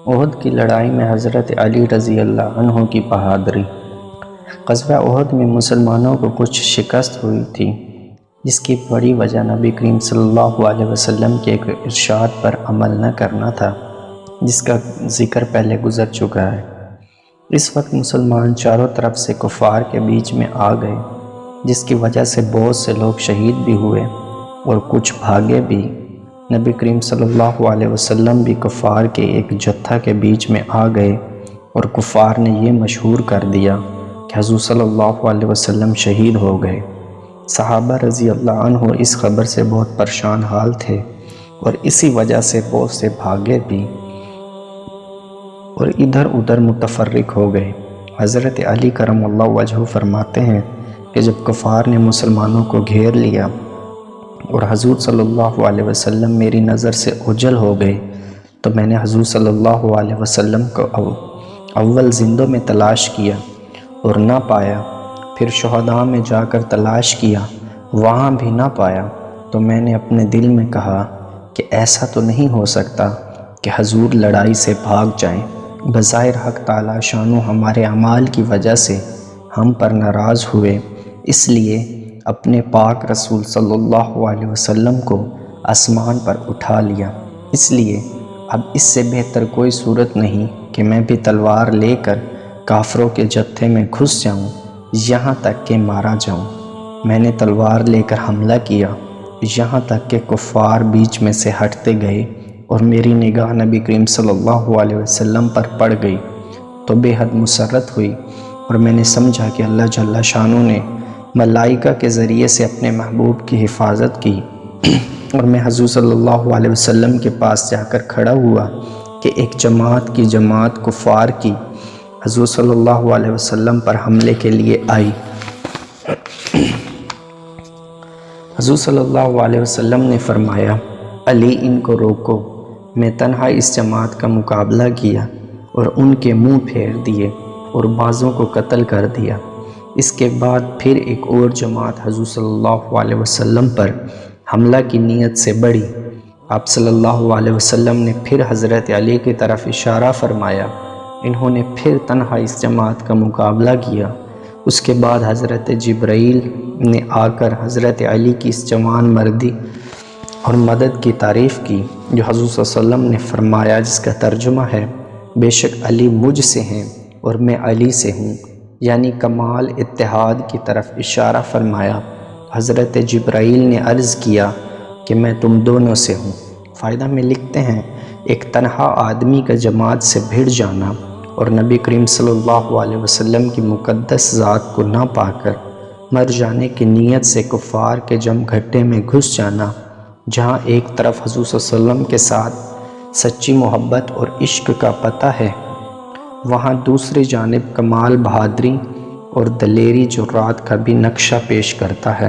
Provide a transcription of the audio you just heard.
احد کی لڑائی میں حضرت علی رضی اللہ عنہ کی بہادری۔ غزوہ احد میں مسلمانوں کو کچھ شکست ہوئی تھی، جس کی بڑی وجہ نبی کریم صلی اللہ علیہ وسلم کے ایک ارشاد پر عمل نہ کرنا تھا، جس کا ذکر پہلے گزر چکا ہے۔ اس وقت مسلمان چاروں طرف سے کفار کے بیچ میں آ گئے، جس کی وجہ سے بہت سے لوگ شہید بھی ہوئے اور کچھ بھاگے بھی۔ نبی کریم صلی اللہ علیہ وسلم بھی کفار کے ایک جتھا کے بیچ میں آ گئے اور کفار نے یہ مشہور کر دیا کہ حضور صلی اللہ علیہ وسلم شہید ہو گئے۔ صحابہ رضی اللہ عنہ اس خبر سے بہت پریشان حال تھے اور اسی وجہ سے بہت سے بھاگے بھی اور ادھر ادھر متفرق ہو گئے۔ حضرت علی کرم اللہ وجہہ فرماتے ہیں کہ جب کفار نے مسلمانوں کو گھیر لیا اور حضور صلی اللہ علیہ وسلم میری نظر سے اوجھل ہو گئے تو میں نے حضور صلی اللہ علیہ وسلم کو اول زندوں میں تلاش کیا اور نہ پایا، پھر شہداء میں جا کر تلاش کیا، وہاں بھی نہ پایا، تو میں نے اپنے دل میں کہا کہ ایسا تو نہیں ہو سکتا کہ حضور لڑائی سے بھاگ جائیں۔ بظاہر حق تعالی شانو ہمارے اعمال کی وجہ سے ہم پر ناراض ہوئے، اس لیے اپنے پاک رسول صلی اللہ علیہ وسلم کو آسمان پر اٹھا لیا۔ اس لیے اب اس سے بہتر کوئی صورت نہیں کہ میں بھی تلوار لے کر کافروں کے جتھے میں گھس جاؤں یہاں تک کہ مارا جاؤں۔ میں نے تلوار لے کر حملہ کیا یہاں تک کہ کفار بیچ میں سے ہٹتے گئے اور میری نگاہ نبی کریم صلی اللہ علیہ وسلم پر پڑ گئی تو بے حد مسرت ہوئی اور میں نے سمجھا کہ اللہ جل شانہ نے ملائکہ کے ذریعے سے اپنے محبوب کی حفاظت کی، اور میں حضور صلی اللہ علیہ وسلم کے پاس جا کر کھڑا ہوا کہ ایک جماعت کفار کی حضور صلی اللہ علیہ وسلم پر حملے کے لیے آئی۔ حضور صلی اللہ علیہ وسلم نے فرمایا، علی ان کو روکو۔ میں تنہا اس جماعت کا مقابلہ کیا اور ان کے منہ پھیر دیے اور بعضوں کو قتل کر دیا۔ اس کے بعد پھر ایک اور جماعت حضور صلی اللہ علیہ وسلم پر حملہ کی نیت سے بڑھی۔ آپ صلی اللہ علیہ وسلم نے پھر حضرت علی کی طرف اشارہ فرمایا، انہوں نے پھر تنہا اس جماعت کا مقابلہ کیا۔ اس کے بعد حضرت جبرائیل نے آ کر حضرت علی کی اس جوان مردی اور مدد کی تعریف کی جو حضور صلی اللہ علیہ وسلم نے فرمایا، جس کا ترجمہ ہے، بے شک علی مجھ سے ہیں اور میں علی سے ہوں، یعنی کمال اتحاد کی طرف اشارہ فرمایا۔ حضرت جبرائیل نے عرض کیا کہ میں تم دونوں سے ہوں۔ فائدہ میں لکھتے ہیں، ایک تنہا آدمی کا جماعت سے بھڑ جانا اور نبی کریم صلی اللہ علیہ وسلم کی مقدس ذات کو نہ پا کر مر جانے کی نیت سے کفار کے جم گھٹے میں گھس جانا، جہاں ایک طرف حضور صلی اللہ علیہ وسلم کے ساتھ سچی محبت اور عشق کا پتہ ہے، وہاں دوسری جانب کمال بہادری اور دلیری جرات کا بھی نقشہ پیش کرتا ہے۔